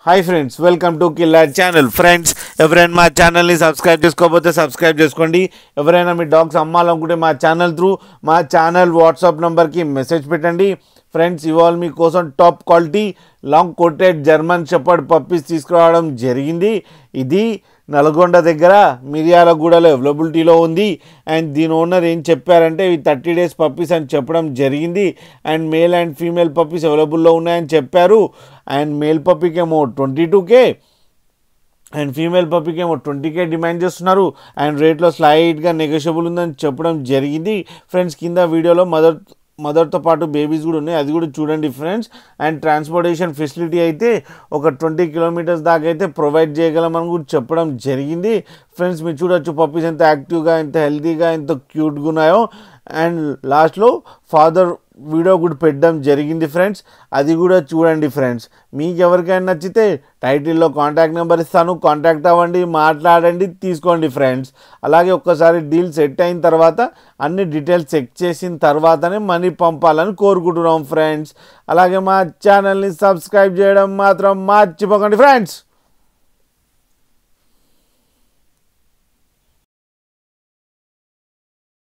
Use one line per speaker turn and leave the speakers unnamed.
Hi friends, welcome to killer channel. Friends, ఎవరైనా మా ఛానల్ని సబ్స్క్రైబ్ చేసుకోకపోతే సబ్స్క్రైబ్ చేసుకోండి. ఎవరైనా మీ డాగ్స్ అమ్మాలనుకుంటే మా ఛానల్ వాట్సాప్ నెంబర్కి మెసేజ్ పెట్టండి. ఫ్రెండ్స్, ఇవాళ మీకోసం top quality long coated German shepherd puppies తీసుకురావడం జరిగింది. ఇది నల్గొండ దగ్గర మిర్యాలగూడలో అవైలబిలిటీలో ఉంది. అండ్ దీని ఓనర్ ఏం చెప్పారంటే ఇవి 30 days పప్పీస్ అని చెప్పడం జరిగింది. And male and female puppies అవైలబుల్లో ఉన్నాయని చెప్పారు. అండ్ మేల్ పప్పీకి ఏమో 22K అండ్ ఫీమేల్ పప్పీకి ఏమో 20K డిమాండ్ చేస్తున్నారు. అండ్ రేట్లో స్లైట్గా నెగోషియబుల్ ఉందని చెప్పడం జరిగింది. ఫ్రెండ్స్, కింద వీడియోలో మదర్తో పాటు బేబీస్ కూడా ఉన్నాయి, అది కూడా చూడండి ఫ్రెండ్స్. అండ్ ట్రాన్స్పోర్టేషన్ ఫెసిలిటీ అయితే ఒక 20 kilometers దాకా అయితే ప్రొవైడ్ చేయగలమని కూడా చెప్పడం జరిగింది. ఫ్రెండ్స్, మీరు చూడొచ్చు పప్పీస్ ఎంత యాక్టివ్గా, ఎంత హెల్తీగా, ఎంత క్యూట్గా ఉన్నాయో. అండ్ లాస్ట్లో ఫాదర్ వీడియో కూడా పెట్టడం జరిగింది ఫ్రెండ్స్, అది కూడా చూడండి ఫ్రెండ్స్. మీకు ఎవరికైనా నచ్చితే టైటిల్లో కాంటాక్ట్ నెంబర్ ఇస్తాను, కాంటాక్ట్ అవ్వండి, మాట్లాడండి, తీసుకోండి ఫ్రెండ్స్. అలాగే ఒక్కసారి డీల్ సెట్ అయిన తర్వాత అన్ని డీటెయిల్స్ చెక్ చేసిన తర్వాతనే మనీ పంపాలని కోరుకుంటున్నాం ఫ్రెండ్స్. అలాగే మా ఛానల్ని సబ్స్క్రైబ్ చేయడం మాత్రం మర్చిపోకండి ఫ్రెండ్స్.